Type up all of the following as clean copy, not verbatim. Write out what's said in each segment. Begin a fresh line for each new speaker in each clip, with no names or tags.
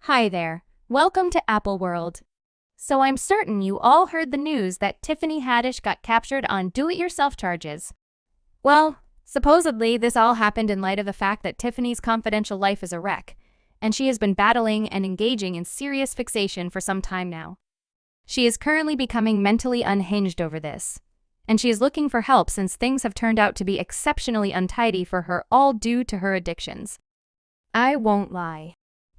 Hi there. Welcome to Apple World. So I'm certain you all heard the news that Tiffany Haddish got captured on do-it-yourself charges. Well, supposedly this all happened in light of the fact that Tiffany's confidential life is a wreck, and she has been battling and engaging in serious fixation for some time now. She is currently becoming mentally unhinged over this, and she is looking for help since things have turned out to be exceptionally untidy for her, all due to her addictions. I won't lie.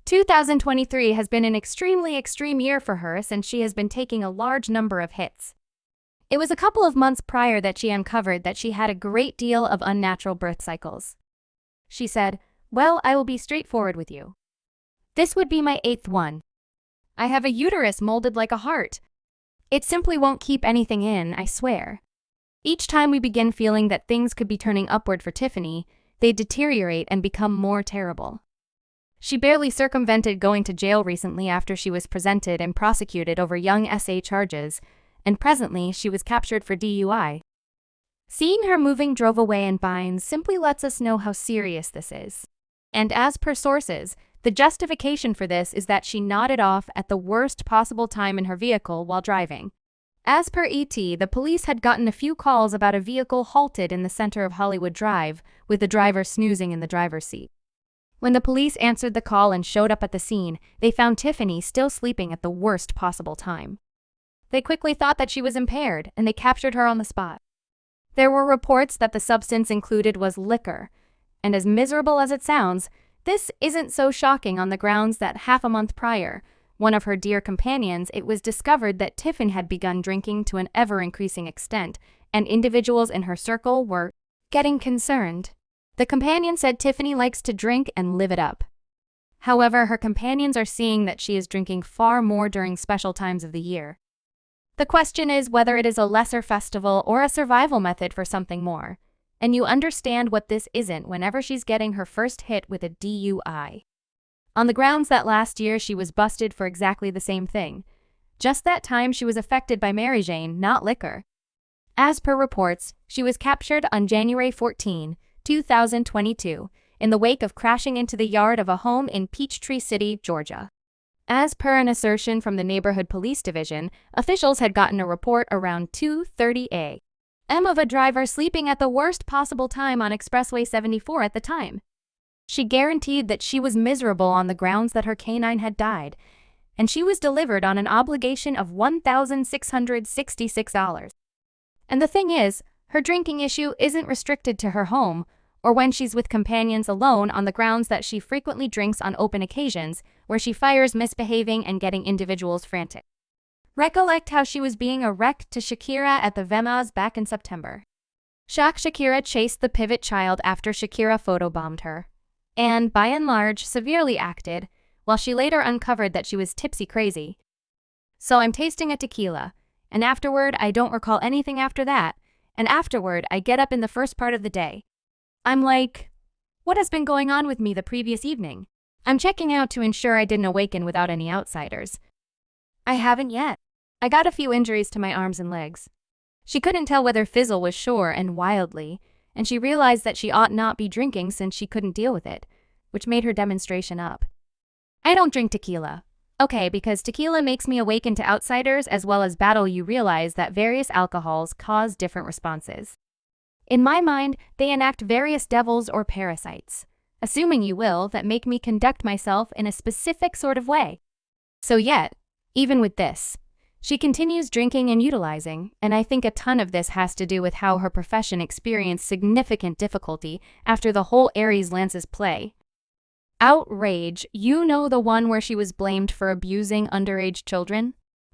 2023 has been an extremely extreme year for her since she has been taking a large number of hits. It was a couple of months prior that she uncovered that she had a great deal of unnatural birth cycles. She said, "Well, I will be straightforward with you. This would be my 8th one. I have a uterus molded like a heart. It simply won't keep anything in, I swear. Each time we begin feeling that things could be turning upward for Tiffany, they deteriorate and become more terrible." She barely circumvented going to jail recently after she was presented and prosecuted over young SA charges, and presently she was captured for DUI. Seeing her moving drove away in binds simply lets us know how serious this is. And as per sources, the justification for this is that she nodded off at the worst possible time in her vehicle while driving. As per ET, the police had gotten a few calls about a vehicle halted in the center of Hollywood Drive, with the driver snoozing in the driver's seat. When the police answered the call and showed up at the scene, they found Tiffany still sleeping at the worst possible time. They quickly thought that she was impaired, and they captured her on the spot. There were reports that the substance included was liquor, and as miserable as it sounds, this isn't so shocking on the grounds that half a month prior, one of her dear companions, it was discovered that Tiffany had begun drinking to an ever-increasing extent, and individuals in her circle were getting concerned. The companion said Tiffany likes to drink and live it up. However, her companions are seeing that she is drinking far more during special times of the year. The question is whether it is a lesser festival or a survival method for something more. And you understand what this isn't whenever she's getting her first hit with a DUI. On the grounds that last year she was busted for exactly the same thing. Just that time she was affected by Mary Jane, not liquor. As per reports, she was captured on January 14, 2022, in the wake of crashing into the yard of a home in Peachtree City, Georgia. As per an assertion from the Neighborhood Police Division, officials had gotten a report around 2:30 a.m. of a driver sleeping at the worst possible time on Expressway 74 at the time. She guaranteed that she was miserable on the grounds that her canine had died, and she was delivered on an obligation of $1,666. And the thing is, her drinking issue isn't restricted to her home, or when she's with companions alone on the grounds that she frequently drinks on open occasions, where she fires misbehaving and getting individuals frantic. Recollect how she was being a wreck to Shakira at the VMAs back in September. Shakira chased the pivot child after Shakira photobombed her, and, by and large, severely acted, while she later uncovered that she was tipsy crazy. So I'm tasting a tequila, and afterward I don't recall anything after that, and afterward I get up in the first part of the day. I'm like, what has been going on with me the previous evening? I'm checking out to ensure I didn't awaken without any outsiders. I haven't yet. I got a few injuries to my arms and legs. She couldn't tell whether Fizzle was sure and wildly, and she realized that she ought not be drinking since she couldn't deal with it, which made her demonstration up. I don't drink tequila. Okay, because tequila makes me awaken to outsiders as well as battle. You realize that various alcohols cause different responses. In my mind, they enact various devils or parasites, assuming you will, that make me conduct myself in a specific sort of way. So yet, even with this, she continues drinking and utilizing, and I think a ton of this has to do with how her profession experienced significant difficulty after the whole Aries Lances play. Outrage, you know, the one where she was blamed for abusing underage children?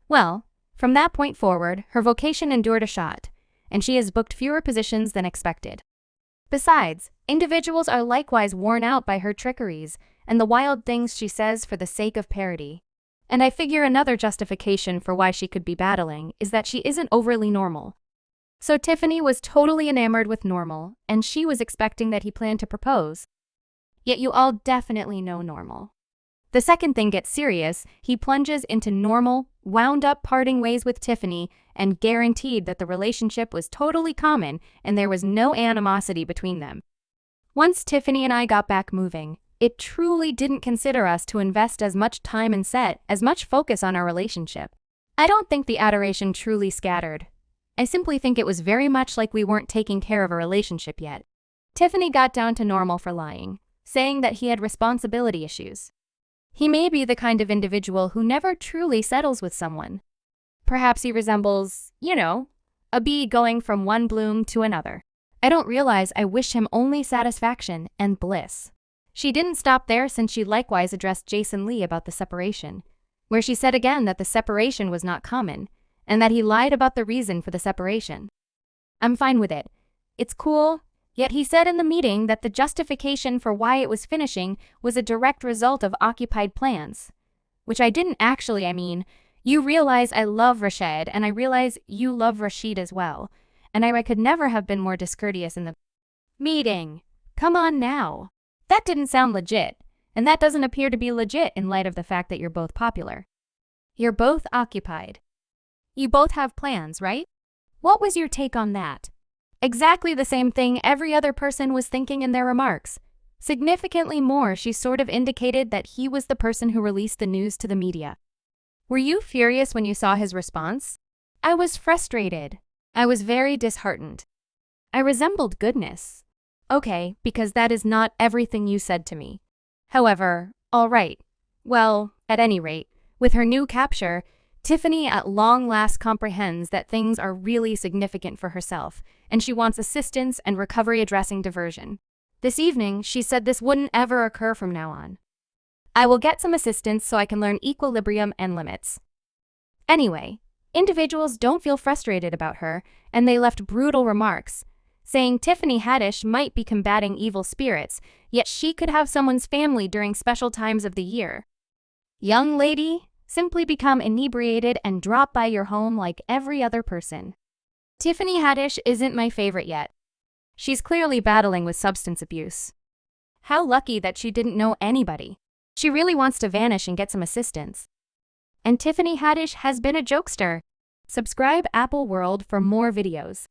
Well, from that point forward, her vocation endured a shot, and she has booked fewer positions than expected. Besides, individuals are likewise worn out by her trickeries and the wild things she says for the sake of parody. And I figure another justification for why she could be battling is that she isn't overly normal. So Tiffany was totally enamored with Normal, and she was expecting that he planned to propose. Yet you all definitely know Normal. The second thing gets serious, he plunges into Normal, wound up parting ways with Tiffany, and guaranteed that the relationship was totally common and there was no animosity between them. Once Tiffany and I got back moving, It truly didn't consider us to invest as much time and set as much focus on our relationship. I don't think the adoration truly scattered. I simply think it was very much like we weren't taking care of a relationship yet. Tiffany got down to normal for lying, saying that he had responsibility issues. He may be the kind of individual who never truly settles with someone. Perhaps he resembles, a bee going from one bloom to another. I don't realize I wish him only satisfaction and bliss. She didn't stop there since she likewise addressed Jason Lee about the separation, where she said again that the separation was not common, and that he lied about the reason for the separation. I'm fine with it. It's cool, yet he said in the meeting that the justification for why it was finishing was a direct result of occupied plans. Which I didn't actually, you realize I love Rashid and I realize you love Rashid as well, and I could never have been more discourteous in the meeting. Come on now. That didn't sound legit, and that doesn't appear to be legit in light of the fact that you're both popular. You're both occupied. You both have plans, right? What was your take on that? Exactly the same thing every other person was thinking in their remarks. Significantly more, she sort of indicated that he was the person who released the news to the media. Were you furious when you saw his response? I was frustrated. I was very disheartened. I resembled goodness. Okay, because that is not everything you said to me. However, all right. Well, at any rate, with her new capture, Tiffany at long last comprehends that things are really significant for herself, and she wants assistance and recovery addressing diversion. This evening, she said this wouldn't ever occur from now on. I will get some assistance so I can learn equilibrium and limits. Anyway, individuals don't feel frustrated about her, and they left brutal remarks, saying Tiffany Haddish might be combating evil spirits, yet she could have someone's family during special times of the year. Young lady, simply become inebriated and drop by your home like every other person. Tiffany Haddish isn't my favorite yet. She's clearly battling with substance abuse. How lucky that she didn't know anybody. She really wants to vanish and get some assistance. And Tiffany Haddish has been a jokester. Subscribe Apple World for more videos.